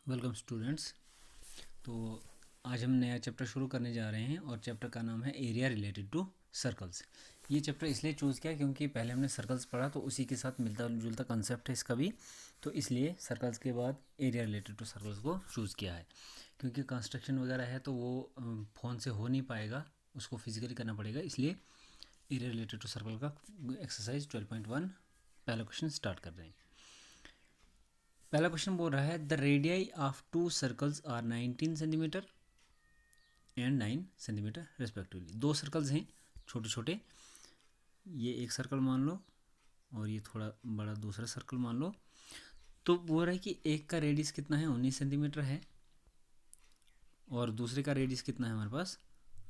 Welcome students. तो आज हम नया चैप्टर शुरू करने जा रहे हैं और चैप्टर का नाम है एरिया रिलेटेड टू सर्कल्स। ये चैप्टर इसलिए चूज़ किया क्योंकि पहले हमने सर्कल्स पढ़ा तो उसी के साथ मिलता जुलता कंसेप्ट है इसका भी, तो इसलिए सर्कल्स के बाद एरिया रिलेटेड टू सर्कल्स को चूज़ किया है। क्योंकि कंस्ट्रक्शन वगैरह है तो वो फ़ोन से हो नहीं पाएगा, उसको फिजिकली करना पड़ेगा, इसलिए एरिया रिलेटेड टू सर्कल का एक्सरसाइज 12.1 पहला क्वेश्चन स्टार्ट कर रहे हैं। पहला क्वेश्चन बोल रहा है the radii of two circles are 19 centimetre and 9 centimetre respectively. दो सर्कल्स हैं छोटे छोटे, ये एक सर्कल मान लो और ये थोड़ा बड़ा दूसरा सर्कल मान लो। तो बोल रहा है कि एक का रेडियस कितना है 19 सेंटीमीटर है और दूसरे का रेडियस कितना है हमारे पास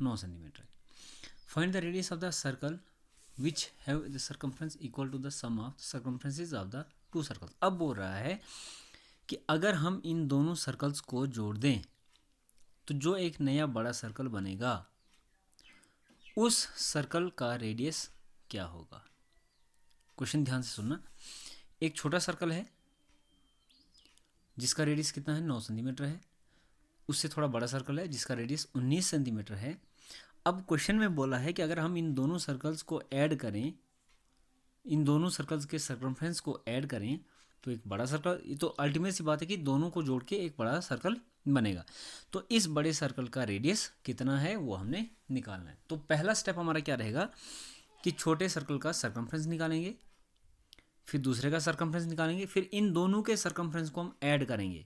9 सेंटीमीटर है। Find the radius of the circle which have the circumference equal to the sum of circumferences of the two circles. अब बोल रहा है कि अगर हम इन दोनों सर्कल्स को जोड़ दें तो जो एक नया बड़ा सर्कल बनेगा उस सर्कल का रेडियस क्या होगा। क्वेश्चन ध्यान से सुनना। एक छोटा सर्कल है जिसका रेडियस कितना है 9 सेंटीमीटर है, उससे थोड़ा बड़ा सर्कल है जिसका रेडियस 19 सेंटीमीटर है। अब क्वेश्चन में बोला है कि अगर हम इन दोनों सर्कल्स को ऐड करें, इन दोनों सर्कल्स के सर्कमफ्रेंस को ऐड करें तो एक बड़ा सर्कल, ये तो अल्टीमेट सी बात है कि दोनों को जोड़ के एक बड़ा सर्कल बनेगा। तो इस बड़े सर्कल का रेडियस कितना है वो हमने निकालना है। तो पहला स्टेप हमारा क्या रहेगा कि छोटे सर्कल का सर्कमफ्रेंस निकालेंगे, फिर दूसरे का सर्कमफ्रेंस निकालेंगे, फिर इन दोनों के सर्कमफ्रेंस को हम ऐड करेंगे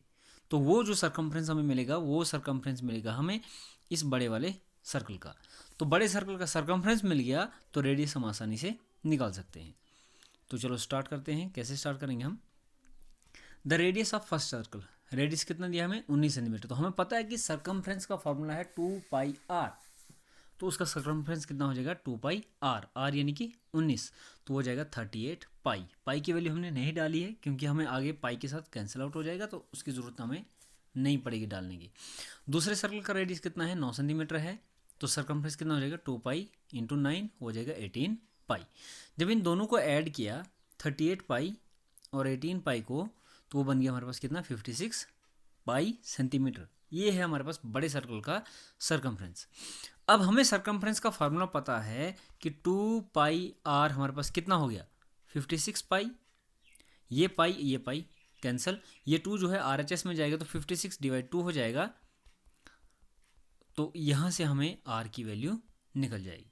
तो वो जो सर्कमफ्रेंस हमें मिलेगा वो सर्कमफ्रेंस मिलेगा हमें इस बड़े वाले सर्कल का। तो बड़े सर्कल का सर्कमफ्रेंस मिल गया तो रेडियस हम आसानी से निकाल सकते हैं। तो चलो स्टार्ट करते हैं। कैसे स्टार्ट करेंगे हम। The radius of first circle, radius कितना दिया हमें 19 सेंटीमीटर। तो हमें पता है कि सर्कमफ्रेंस का फॉर्मूला है 2πr, तो उसका सर्कमफ्रेंस कितना हो जाएगा 2πr, r यानी कि 19, तो हो जाएगा 38 पाई। पाई की वैल्यू हमने नहीं डाली है क्योंकि हमें आगे पाई के साथ कैंसिल आउट हो जाएगा तो उसकी ज़रूरत हमें नहीं पड़ेगी डालने की। दूसरे सर्कल का रेडियस कितना है 9 सेंटीमीटर है, तो सर्कमफ्रेंस कितना हो जाएगा 2π × 9 हो जाएगा 18 पाई। जब इन दोनों को ऐड किया 38 पाई और 18 पाई को, तो वो बन गया हमारे पास कितना 56 पाई सेंटीमीटर। ये है हमारे पास बड़े सर्कल का सर्कमफ्रेंस। अब हमें सर्कमफ्रेंस का फार्मूला पता है कि 2πr हमारे पास कितना हो गया 56 पाई, ये पाई कैंसिल, ये 2 जो है RHS में जाएगा तो 56/2 हो जाएगा, तो यहाँ से हमें r की वैल्यू निकल जाएगी।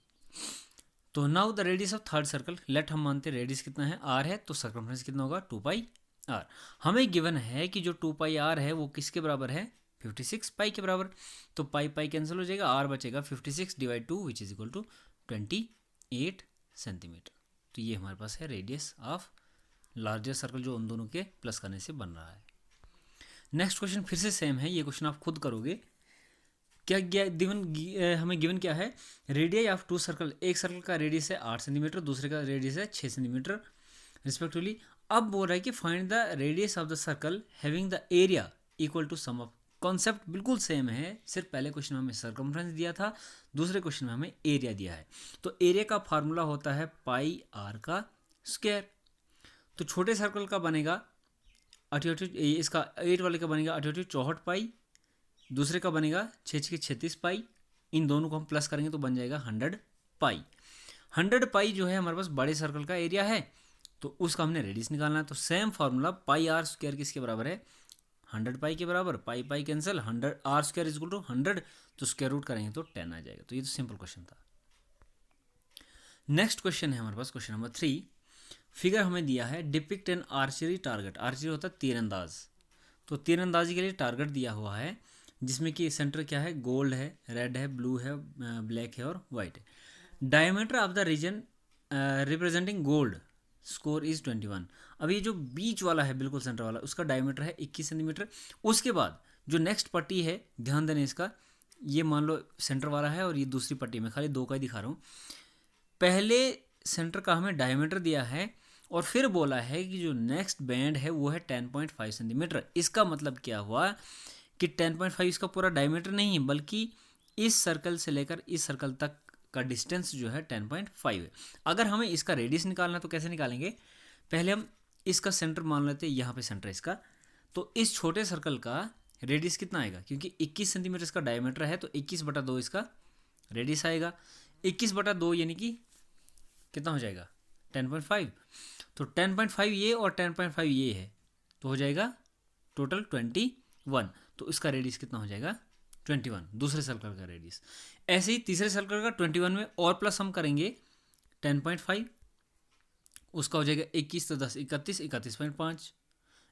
तो now the radius of third circle, let हम मानते हैं रेडियस कितना है r है, तो सर्कमफ्रेंस कितना होगा 2πr। हमें गिवन है कि जो 2πr है वो किसके बराबर है 56 पाई के बराबर, तो पाई पाई कैंसिल हो जाएगा, r बचेगा 56/2 which is equal to 28 centimetre. तो ये हमारे पास है रेडियस ऑफ लार्जर सर्कल जो उन दोनों के प्लस करने से बन रहा है। नेक्स्ट क्वेश्चन फिर से सेम है, ये क्वेश्चन आप खुद करोगे। क्या हमें गिवन क्या है रेडियस ऑफ टू सर्कल, एक सर्कल का रेडियस है 8 सेंटीमीटर, दूसरे का रेडियस है 6 सेंटीमीटर रिस्पेक्टिवली। अब बोल रहा है कि find the radius of the circle having the area equal to sum of. Concept बिल्कुल सेम है, सिर्फ पहले क्वेश्चन में हमें सर्कमफ्रेंस दिया था, दूसरे क्वेश्चन में हमें एरिया दिया है। तो एरिया का फार्मूला होता है πr का स्क्वायर। तो छोटे सर्कल का बनेगा 88, इसका 8 वाले का बनेगा 88 64 पाई, दूसरे का बनेगा 6 36 पाई, इन दोनों को हम प्लस करेंगे तो बन जाएगा 100 पाई। 100 पाई जो है हमारे पास बड़े सर्कल का एरिया है, तो उसका हमने रेडियस निकालना है। तो सेम फार्मूला πr स्क्वायर किसके बराबर है 100 पाई के बराबर, pi pi cancel, 100 r square equal to 100, तो स्क्वायर रूट करेंगे तो 10 आ जाएगा। तो ये तो सिंपल क्वेश्चन था। नेक्स्ट क्वेश्चन है हमारे पास क्वेश्चन नंबर 3। फिगर हमें दिया है depict an archery target, archery होता है तीरंदाज, तो तीरंदाजी के लिए टारगेट दिया हुआ है जिसमें कि सेंटर क्या है गोल्ड है, रेड है, ब्लू है, ब्लैक है और वाइट है। Diameter of the region representing gold score is 21। अब ये जो बीच वाला है बिल्कुल सेंटर वाला उसका डायमीटर है 21 सेंटीमीटर। उसके बाद जो नेक्स्ट पट्टी है, ध्यान देने इसका, ये मान लो सेंटर वाला है और ये दूसरी पट्टी में खाली 2 का ही दिखा रहा हूँ। पहले सेंटर का हमें डायमीटर दिया है और फिर बोला है कि जो नेक्स्ट बैंड है वो है 10.5 सेंटीमीटर। इसका मतलब क्या हुआ कि 10.5 इसका पूरा डायमीटर नहीं है, बल्कि इस सर्कल से लेकर इस सर्कल तक का डिस्टेंस जो है 10.5 है। अगर हमें इसका रेडियस निकालना तो कैसे निकालेंगे, पहले हम इसका सेंटर मान लेते हैं, यहाँ पे सेंटर इसका, तो इस छोटे सर्कल का रेडियस कितना आएगा, क्योंकि 21 सेंटीमीटर इसका डायमीटर है तो 21/2 इसका रेडियस आएगा। 21/2 यानी कि कितना हो जाएगा 10.5। तो 10.5 ये और 10.5 ये है तो हो जाएगा टोटल 21। तो इसका रेडियस कितना हो जाएगा 21, दूसरे सर्कल का रेडियस। ऐसे ही तीसरे सर्कल का 21 में और प्लस हम करेंगे 10.5, उसका हो जाएगा 21 तो 10 31, 31.5।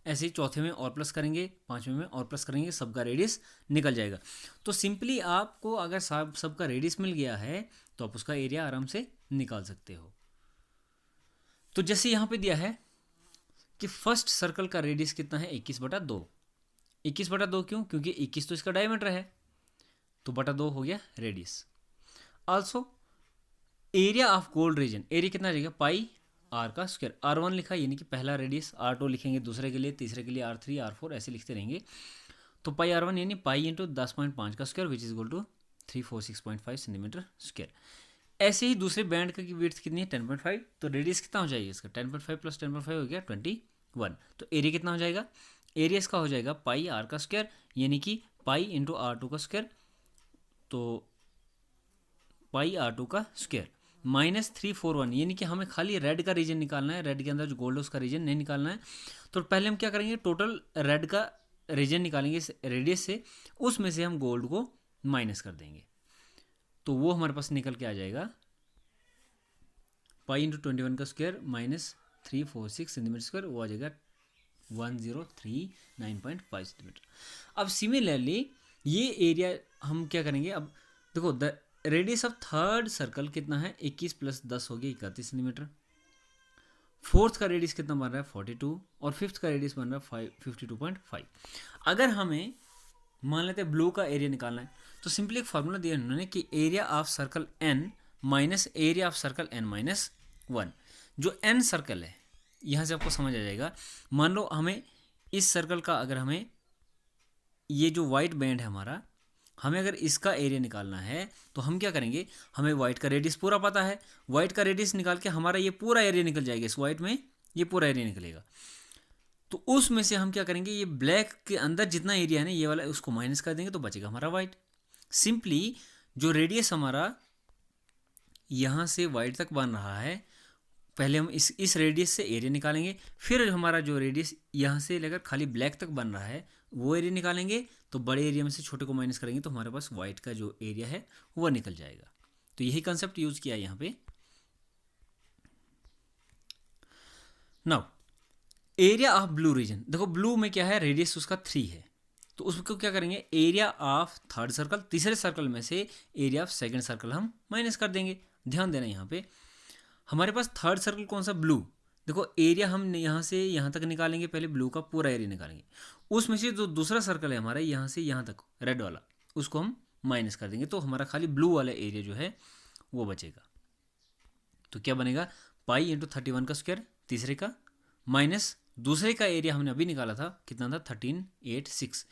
ऐसे ही चौथे में और प्लस करेंगे, पाँचवें में और प्लस करेंगे, सबका रेडियस निकल जाएगा। तो सिंपली आपको अगर सबका रेडियस मिल गया है तो आप उसका एरिया आराम से निकाल सकते हो। तो जैसे यहाँ पे दिया है कि फर्स्ट सर्कल का रेडियस कितना है 21/2। 21/2 क्यों, क्योंकि 21 तो इसका डायमीटर है तो बटा 2 हो गया radius. Also area of gold reason, area कितना आ जाएगा पाई आर का स्क्वायर। R1 लिखा यानी कि पहला रेडियस, R2 लिखेंगे दूसरे के लिए, तीसरे के लिए R3 R4 ऐसे लिखते रहेंगे। तो पाई R1 यानी पाई इंटू 10.5 का square which is equal to 346.5 centimetre square. ऐसे ही दूसरे बैंड की विड्थ कितनी है 10.5, तो रेडियस कितना हो जाएगा इसका 10.5 प्लस 10.5 हो गया 21। तो एरिया कितना हो जाएगा, एरिया इसका हो जाएगा पाई आर का स्क्वायर यानी कि पाई इंटू R2 का स्क्वायर, तो पाई R2 का स्क्वायर -341 यानी कि हमें खाली रेड का रीजन निकालना है, रेड के अंदर जो गोल्ड है उसका रीजन नहीं निकालना है। तो पहले हम क्या करेंगे, टोटल रेड का रीजन निकालेंगे इस रेडियस से, उसमें से हम गोल्ड को माइनस कर देंगे तो वो हमारे पास निकल के आ जाएगा पाई इंटू 21 का स्क्वायर -346 सेंटीमीटर स्क्वायर, वो आ जाएगा 1039.5 सेंटीमीटर। अब सिमिलरली ये एरिया हम क्या करेंगे, अब देखो the radius of third circle कितना है 21 प्लस 10 हो गया 31 सेंटीमीटर। फोर्थ का रेडियस कितना बन रहा है 42 और फिफ्थ का रेडियस बन रहा है 52.5। अगर हमें मान लेते हैं ब्लू का एरिया निकालना है तो सिंपली एक फार्मूला दिया उन्होंने कि area of circle n minus area of circle n-1। जो n सर्कल है यहाँ से आपको समझ आ जाएगा। मान लो हमें इस सर्कल का, अगर हमें ये जो वाइट बैंड है हमारा, हमें अगर इसका एरिया निकालना है तो हम क्या करेंगे, हमें वाइट का रेडियस पूरा पता है, वाइट का रेडियस निकाल के हमारा ये पूरा एरिया निकल जाएगा, इस वाइट में ये पूरा एरिया निकलेगा। तो उसमें से हम क्या करेंगे, ये ब्लैक के अंदर जितना एरिया है ना ये वाला, उसको माइनस कर देंगे तो बचेगा हमारा वाइट। सिंपली जो रेडियस हमारा यहाँ से वाइट तक बन रहा है, पहले हम इस रेडियस से एरिया निकालेंगे, फिर हमारा जो रेडियस यहाँ से लेकर खाली ब्लैक तक बन रहा है वो एरिया निकालेंगे, तो बड़े एरिया में से छोटे को माइनस करेंगे तो हमारे पास वाइट का जो एरिया है वो निकल जाएगा। तो यही कंसेप्ट यूज किया यहाँ पे। Now area of blue region, देखो ब्लू में क्या है रेडियस उसका 3 है, तो उसको क्या करेंगे, एरिया ऑफ थर्ड सर्कल, तीसरे सर्कल में से एरिया ऑफ सेकंड सर्कल हम माइनस कर देंगे। ध्यान देना यहाँ पे हमारे पास थर्ड सर्कल कौन सा, ब्लू। देखो एरिया हम यहाँ से यहाँ तक निकालेंगे, पहले ब्लू का पूरा एरिया निकालेंगे, उसमें से जो दूसरा सर्कल है हमारा यहाँ से यहाँ तक रेड वाला, उसको हम माइनस कर देंगे तो हमारा खाली ब्लू वाला एरिया जो है वो बचेगा। तो क्या बनेगा, पाई इंटू 31 का स्क्वायर तीसरे का, माइनस दूसरे का एरिया हमने अभी निकाला था कितना था 1386,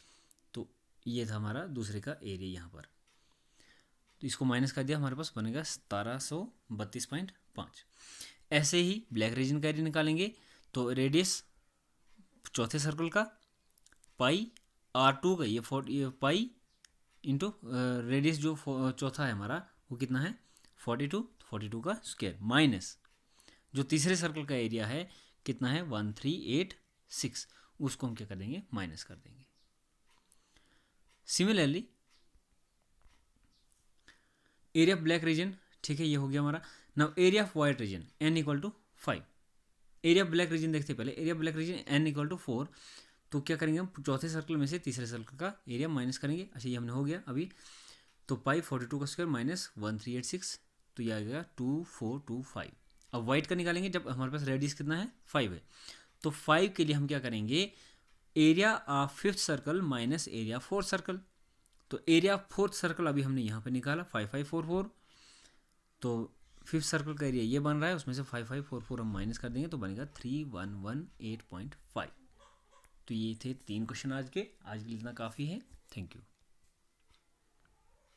तो ये था हमारा दूसरे का एरिया यहाँ पर, तो इसको माइनस कर दिया, हमारे पास बनेगा 1732.5। ऐसे ही ब्लैक रीजन का एरिया निकालेंगे तो रेडियस चौथे सर्कल का पाई R2 का, ये पाई इंटू रेडियस जो चौथा है हमारा वो कितना है 42 का स्क्वायर, माइनस जो तीसरे सर्कल का एरिया है कितना है 1386, उसको हम क्या कर देंगे माइनस कर देंगे। Similarly area of black region, ठीक है ये हो गया हमारा। Now area of white region n=5। Area of black region देखते पहले, area of black reason n=4, तो क्या करेंगे हम चौथे सर्कल में से तीसरे सर्कल का एरिया माइनस करेंगे। अच्छा ये हमने हो गया अभी, तो पाई 42 का स्क्वायर माइनस 1386, तो ये आ गया 2425। अब वाइट का निकालेंगे जब हमारे पास रेडियस कितना है 5 है, तो 5 के लिए हम क्या करेंगे, area of fifth circle minus area of fourth circle, तो एरिया ऑफ फोर्थ सर्कल अभी हमने यहाँ पे निकाला 5544, तो फिफ्थ सर्कल का एरिया ये बन रहा है, उसमें से 5544 हम माइनस कर देंगे तो बनेगा 3118.5। तो ये थे 3 क्वेश्चन आज के लिए इतना काफ़ी है। Thank you.